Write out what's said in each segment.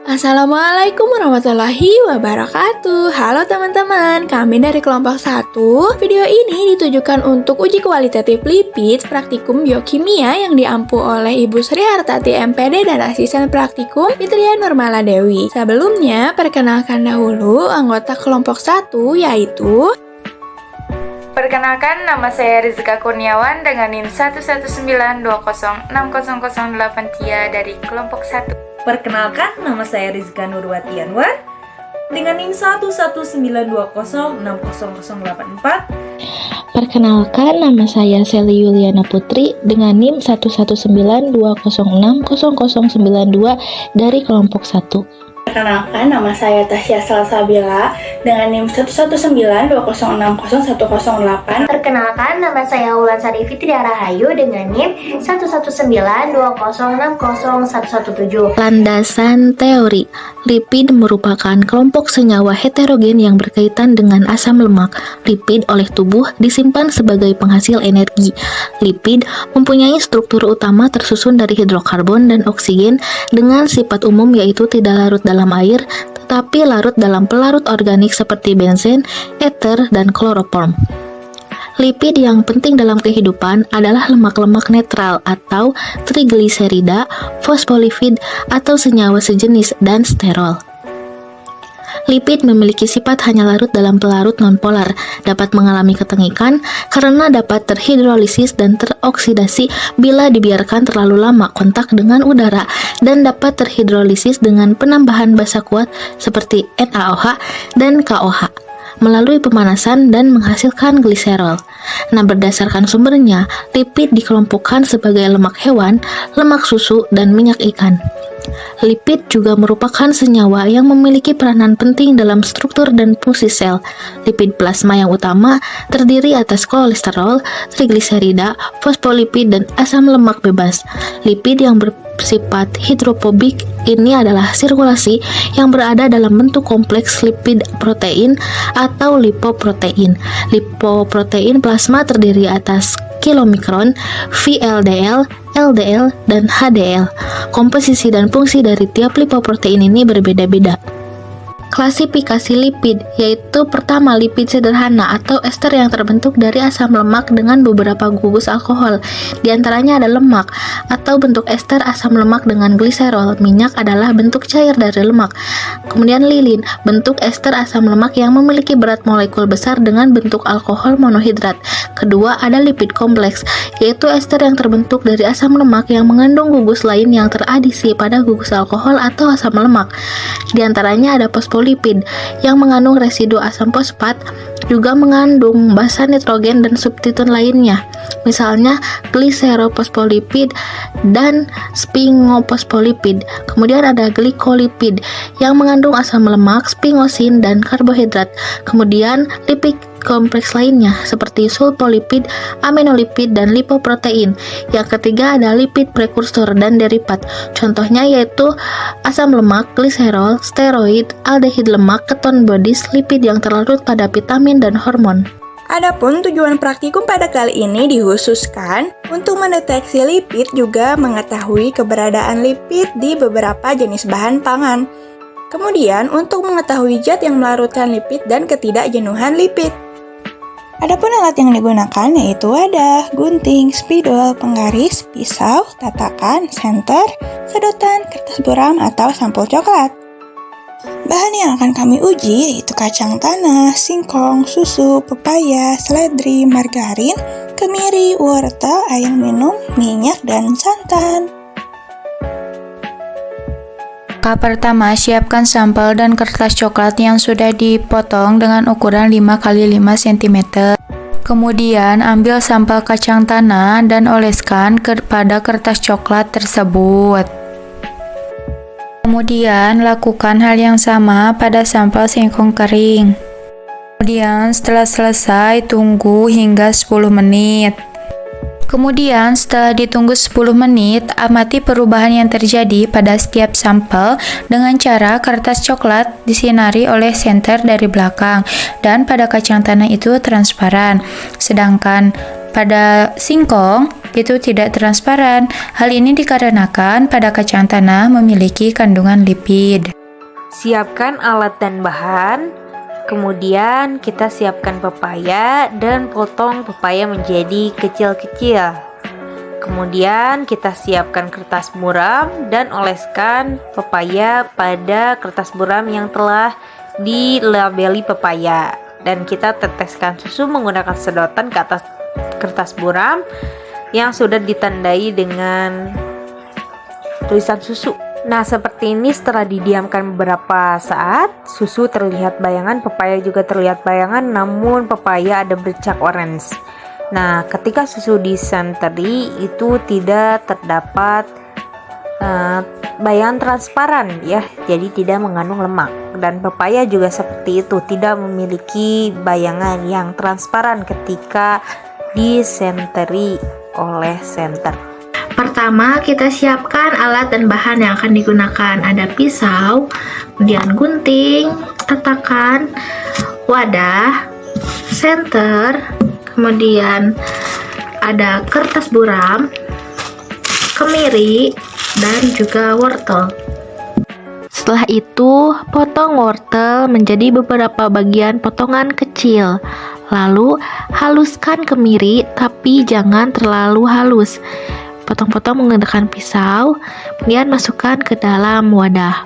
Assalamualaikum warahmatullahi wabarakatuh. Halo teman-teman, kami dari kelompok 1. Video ini ditujukan untuk uji kualitatif lipid praktikum biokimia yang diampu oleh Ibu Sri Hartati MPD dan asisten praktikum Fitria Nurmala Dewi. Sebelumnya, perkenalkan dahulu anggota kelompok 1 yaitu Perkenalkan, nama saya Rizka Kurniawan dengan NIM 119206008 TIA dari kelompok 1. Perkenalkan, nama saya Rizka Nurwati Anwar dengan NIM 119206004. Perkenalkan, nama saya Sally Yuliana Putri dengan NIM 11920600092 dari kelompok 1. Perkenalkan, nama saya Tasya Salsabila dengan NIM 11920601008. Perkenalkan, nama saya Wulansari Fitria Rahayu dengan NIM 11920601117. Landasan teori. Lipid merupakan kelompok senyawa heterogen yang berkaitan dengan asam lemak. Lipid oleh tubuh disimpan sebagai penghasil energi. Lipid mempunyai struktur utama tersusun dari hidrokarbon dan oksigen dengan sifat umum yaitu tidak larut dalam air, tetapi larut dalam pelarut organik seperti benzen, ether, dan kloroform. Lipid yang penting dalam kehidupan adalah lemak-lemak netral atau trigliserida, fosfolipid atau senyawa sejenis, dan sterol. Lipid memiliki sifat hanya larut dalam pelarut nonpolar, dapat mengalami ketengikan karena dapat terhidrolisis dan teroksidasi bila dibiarkan terlalu lama kontak dengan udara, dan dapat terhidrolisis dengan penambahan basa kuat seperti NaOH dan KOH melalui pemanasan dan menghasilkan gliserol. Nah, berdasarkan sumbernya, lipid dikelompokkan sebagai lemak hewan, lemak susu, dan minyak ikan. Lipid juga merupakan senyawa yang memiliki peranan penting dalam struktur dan fungsi sel. Lipid plasma yang utama terdiri atas kolesterol, trigliserida, fosfolipid, dan asam lemak bebas. Lipid yang bersifat hidrofobik ini adalah sirkulasi yang berada dalam bentuk kompleks lipid protein atau lipoprotein. Lipoprotein plasma terdiri atas kilomikron, VLDL, LDL, dan HDL. Komposisi dan fungsi dari tiap lipoprotein ini berbeda-beda. Klasifikasi lipid, yaitu pertama lipid sederhana atau ester yang terbentuk dari asam lemak dengan beberapa gugus alkohol. Di antaranya ada lemak atau bentuk ester asam lemak dengan gliserol. Minyak adalah bentuk cair dari lemak. Kemudian lilin, bentuk ester asam lemak yang memiliki berat molekul besar dengan bentuk alkohol monohidrat. Kedua, ada lipid kompleks, yaitu ester yang terbentuk dari asam lemak yang mengandung gugus lain yang teradisi pada gugus alkohol atau asam lemak. Di antaranya ada fosfolipid yang mengandung residu asam fosfat, juga mengandung basa nitrogen dan substitut lainnya, misalnya gliserofosfolipid dan sphingofosfolipid. Kemudian ada glikolipid yang mengandung asam lemak, sphingosine, dan karbohidrat. Kemudian lipid kompleks lainnya seperti sulfolipid, aminolipid, dan lipoprotein. Yang ketiga ada lipid prekursor dan derivat. Contohnya yaitu asam lemak, gliserol, steroid, aldehid lemak, keton bodies, lipid yang terlarut pada vitamin dan hormon. Adapun tujuan praktikum pada kali ini dikhususkan untuk mendeteksi lipid, juga mengetahui keberadaan lipid di beberapa jenis bahan pangan. Kemudian untuk mengetahui zat yang melarutkan lipid dan ketidakjenuhan lipid. Adapun alat yang digunakan yaitu ada gunting, spidol, penggaris, pisau, tatakan, senter, sedotan, kertas buram, atau sampul coklat. Bahan yang akan kami uji yaitu kacang tanah, singkong, susu, pepaya, seledri, margarin, kemiri, wortel, air minum, minyak, dan santan. Langkah pertama, siapkan sampel dan kertas coklat yang sudah dipotong dengan ukuran 5x5 cm. Kemudian, ambil sampel kacang tanah dan oleskan kepada kertas coklat tersebut. Kemudian, lakukan hal yang sama pada sampel singkong kering. Kemudian, setelah selesai, tunggu hingga 10 menit. Kemudian setelah ditunggu 10 menit, amati perubahan yang terjadi pada setiap sampel dengan cara kertas coklat disinari oleh senter dari belakang dan pada kacang tanah itu transparan. Sedangkan pada singkong itu tidak transparan. Hal ini dikarenakan pada kacang tanah memiliki kandungan lipid. Siapkan alat dan bahan. Kemudian kita siapkan pepaya dan potong pepaya menjadi kecil-kecil. Kemudian kita siapkan kertas buram dan oleskan pepaya pada kertas buram yang telah dilabeli pepaya. Dan kita teteskan susu menggunakan sedotan ke atas kertas buram yang sudah ditandai dengan tulisan susu. Nah, seperti ini setelah didiamkan beberapa saat, susu terlihat bayangan, pepaya juga terlihat bayangan, namun pepaya ada bercak orange. Nah, ketika susu disenteri itu tidak terdapat bayangan transparan ya, jadi tidak mengandung lemak. Dan pepaya juga seperti itu, tidak memiliki bayangan yang transparan ketika disenteri oleh senter. Pertama, kita siapkan alat dan bahan yang akan digunakan. Ada pisau, kemudian gunting, tatakan, wadah, senter, kemudian ada kertas buram, kemiri, dan juga wortel. Setelah itu, potong wortel menjadi beberapa bagian potongan kecil. Lalu, haluskan kemiri, tapi jangan terlalu halus. Potong-potong menggunakan pisau, kemudian masukkan ke dalam wadah.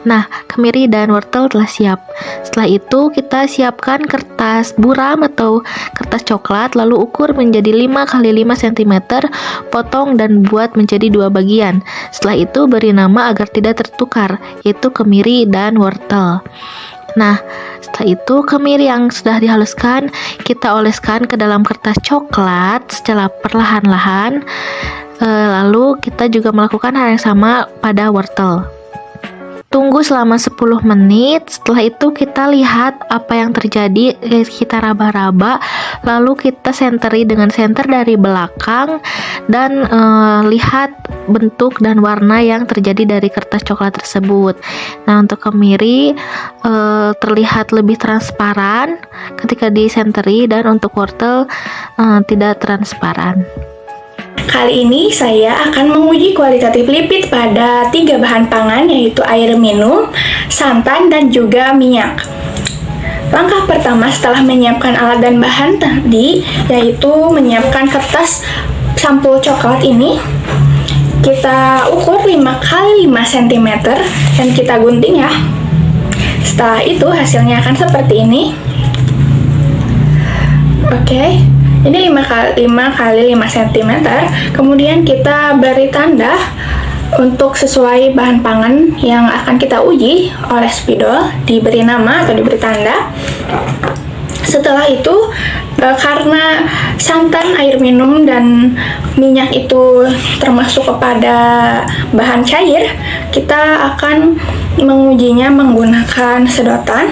Nah, kemiri dan wortel telah siap. Setelah itu, kita siapkan kertas buram atau kertas coklat, lalu ukur menjadi 5 x 5 cm, potong dan buat menjadi 2 bagian. Setelah itu, beri nama agar tidak tertukar, yaitu kemiri dan wortel. Nah, setelah itu kemiri yang sudah dihaluskan kita oleskan ke dalam kertas coklat secara perlahan-lahan. Lalu kita juga melakukan hal yang sama pada wortel. Tunggu selama 10 menit. Setelah itu kita lihat apa yang terjadi. Kita raba-raba, lalu kita senteri dengan senter dari belakang dan lihat bentuk dan warna yang terjadi dari kertas coklat tersebut. Nah, untuk kemiri terlihat lebih transparan ketika disenteri, dan untuk wortel tidak transparan. Kali ini saya akan menguji kualitatif lipid pada 3 bahan pangan, yaitu air minum, santan, dan juga minyak. Langkah pertama setelah menyiapkan alat dan bahan tadi, yaitu menyiapkan kertas sampul coklat ini. Kita ukur 5 x 5 cm dan kita gunting ya. Setelah itu hasilnya akan seperti ini. Oke. Ini 5 x 5 cm. Kemudian kita beri tanda untuk sesuai bahan pangan yang akan kita uji oleh spidol, diberi nama atau diberi tanda. Setelah itu, karena santan, air minum, dan minyak itu termasuk kepada bahan cair, kita akan mengujinya menggunakan sedotan.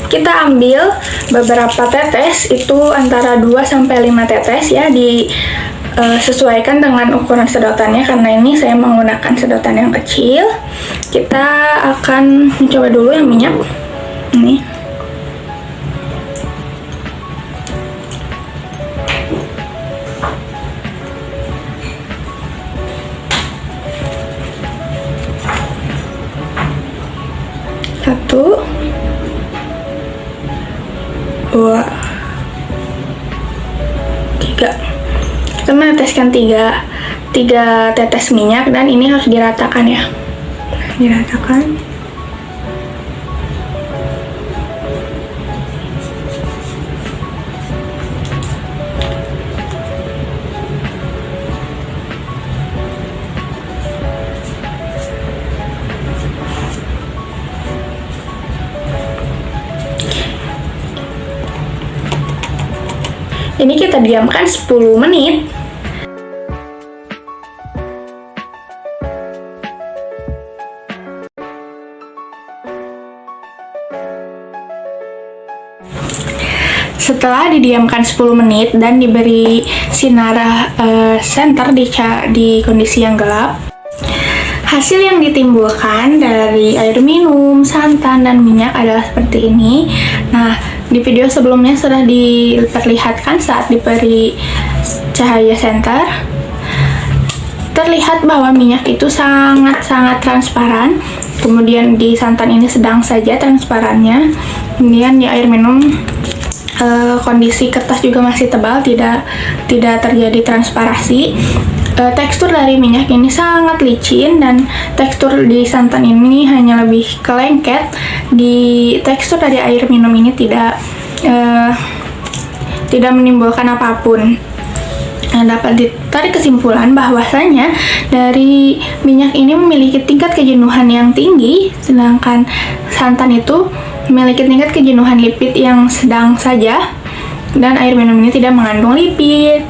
Kita ambil beberapa tetes, itu antara 2-5 tetes ya, disesuaikan dengan ukuran sedotannya. Karena ini saya menggunakan sedotan yang kecil. Kita akan mencoba dulu yang minyak. Ini. Satu. 2, 3. Kita meneteskan 3 tetes minyak, dan ini harus diratakan ya. Diratakan. Ini kita diamkan 10 menit. Setelah didiamkan 10 menit dan diberi sinar senter di kondisi yang gelap, hasil yang ditimbulkan dari air minum, santan, dan minyak adalah seperti ini. Nah, di video sebelumnya sudah diperlihatkan saat diberi cahaya senter. terlihat bahwa minyak itu sangat-sangat transparan. Kemudian di santan ini sedang saja transparannya. Kemudian di air minum kondisi kertas juga masih tebal, tidak terjadi transparasi. Tekstur dari minyak ini sangat licin dan tekstur di santan ini hanya lebih ke lengket. Di tekstur dari air minum ini tidak menimbulkan apapun. Nah, dapat ditarik kesimpulan bahwasanya dari minyak ini memiliki tingkat kejenuhan yang tinggi, sedangkan santan itu memiliki tingkat kejenuhan lipid yang sedang saja, dan air minum ini tidak mengandung lipid.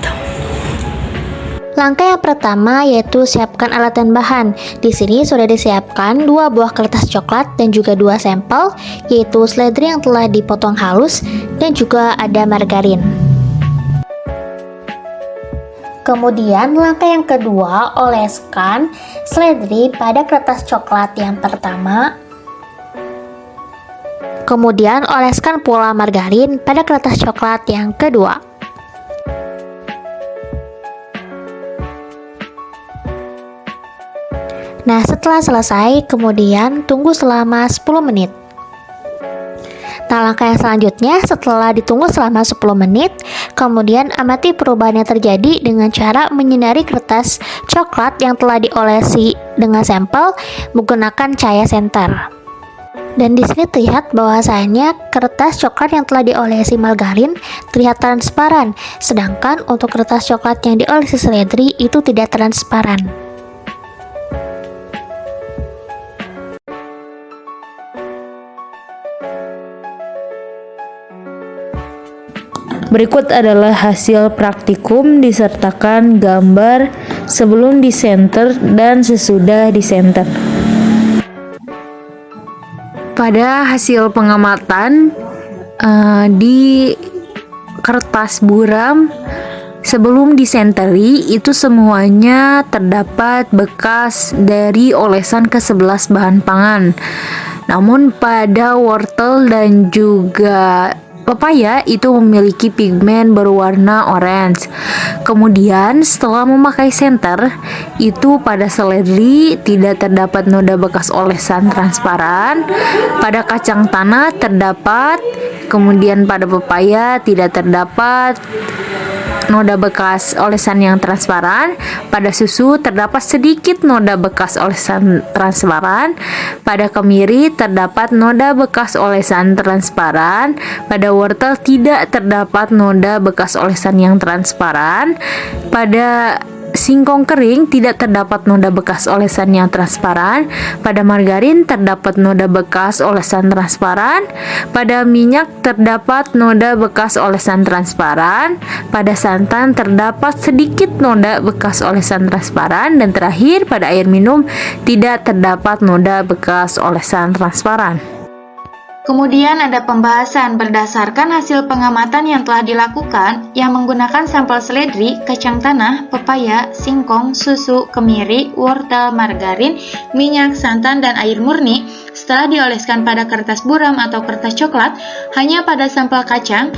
Langkah yang pertama yaitu siapkan alat dan bahan. Di sini sudah disiapkan 2 buah kertas coklat dan juga 2 sampel, yaitu seledri yang telah dipotong halus dan juga ada margarin. Kemudian langkah yang kedua, oleskan seledri pada kertas coklat yang pertama. Kemudian oleskan pula margarin pada kertas coklat yang kedua. Nah, setelah selesai, kemudian tunggu selama 10 menit. Nah, langkah yang selanjutnya setelah ditunggu selama 10 menit, kemudian amati perubahan yang terjadi dengan cara menyinari kertas coklat yang telah diolesi dengan sampel menggunakan cahaya senter. Dan di sini terlihat bahwasanya kertas coklat yang telah diolesi margarin terlihat transparan, sedangkan untuk kertas coklat yang diolesi seledri itu tidak transparan. Berikut adalah hasil praktikum disertakan gambar sebelum disenter dan sesudah disenter. Pada hasil pengamatan di kertas buram sebelum disenteri itu semuanya terdapat bekas dari olesan ke-11 bahan pangan. Namun pada wortel dan juga pepaya itu memiliki pigmen berwarna orange. Kemudian setelah memakai senter, itu pada seledri tidak terdapat noda bekas olesan transparan, pada kacang tanah terdapat, kemudian pada pepaya tidak terdapat noda bekas olesan yang transparan, pada susu terdapat sedikit noda bekas olesan transparan, pada kemiri terdapat noda bekas olesan transparan, pada wortel tidak terdapat noda bekas olesan yang transparan, pada singkong kering tidak terdapat noda bekas olesan yang transparan, pada margarin terdapat noda bekas olesan transparan, pada minyak terdapat noda bekas olesan transparan, pada santan terdapat sedikit noda bekas olesan transparan, dan terakhir pada air minum tidak terdapat noda bekas olesan transparan. Kemudian ada pembahasan berdasarkan hasil pengamatan yang telah dilakukan yang menggunakan sampel seledri, kacang tanah, pepaya, singkong, susu, kemiri, wortel, margarin, minyak, santan, dan air murni. Setelah dioleskan pada kertas buram atau kertas coklat, hanya pada sampel kacang,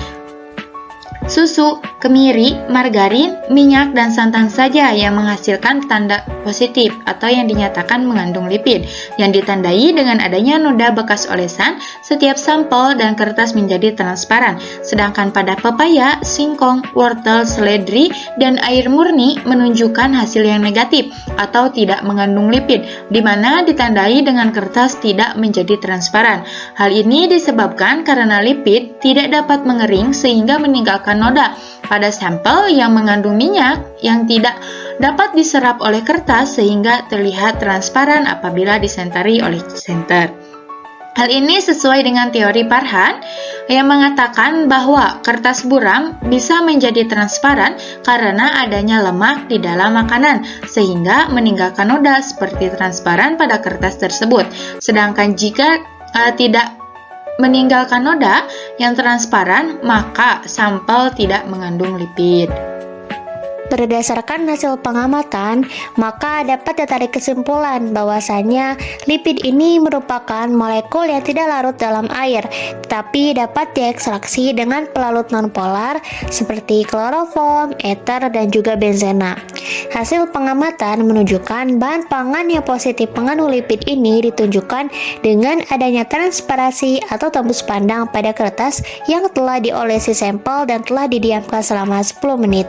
susu, kemiri, margarin, minyak, dan santan saja yang menghasilkan tanda positif atau yang dinyatakan mengandung lipid, yang ditandai dengan adanya noda bekas olesan. Setiap sampel dan kertas menjadi transparan, sedangkan pada pepaya, singkong, wortel, seledri, dan air murni menunjukkan hasil yang negatif atau tidak mengandung lipid, di mana ditandai dengan kertas tidak menjadi transparan. Hal ini disebabkan karena lipid tidak dapat mengering sehingga meninggalkan noda pada sampel yang mengandung minyak yang tidak dapat diserap oleh kertas sehingga terlihat transparan apabila disenteri oleh senter. Hal ini sesuai dengan teori Parhan yang mengatakan bahwa kertas buram bisa menjadi transparan karena adanya lemak di dalam makanan sehingga meninggalkan noda seperti transparan pada kertas tersebut. Sedangkan jika tidak meninggalkan noda yang transparan, maka sampel tidak mengandung lipid. Berdasarkan hasil pengamatan, maka dapat ditarik kesimpulan bahwasanya lipid ini merupakan molekul yang tidak larut dalam air, tetapi dapat diekstraksi dengan pelarut nonpolar seperti kloroform, ether, dan juga benzena. Hasil pengamatan menunjukkan bahan pangan yang positif mengandung lipid ini ditunjukkan dengan adanya transparasi atau tembus pandang pada kertas yang telah diolesi sampel dan telah didiamkan selama 10 menit.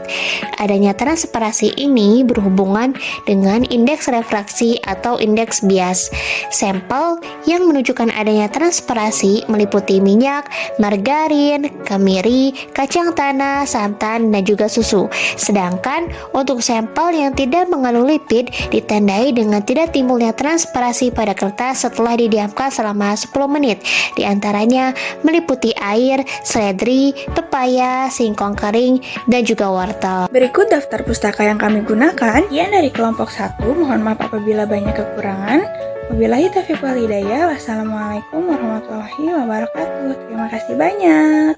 Adanya transparasi ini berhubungan dengan indeks refraksi atau indeks bias. Sampel yang menunjukkan adanya transparasi meliputi minyak, margarin, kemiri, kacang tanah, santan, dan juga susu. Sedangkan untuk sampel yang tidak mengandung lipid ditandai dengan tidak timbulnya transparasi pada kertas setelah didiamkan selama 10 menit. Di antaranya meliputi air, seledri, pepaya, singkong kering, dan juga wortel. Berikut daftar pustaka yang kami gunakan. Sekian dari kelompok 1. Mohon maaf apabila banyak kekurangan. Wabillahi taufiq wal hidayah. Wassalamualaikum warahmatullahi wabarakatuh. Terima kasih banyak.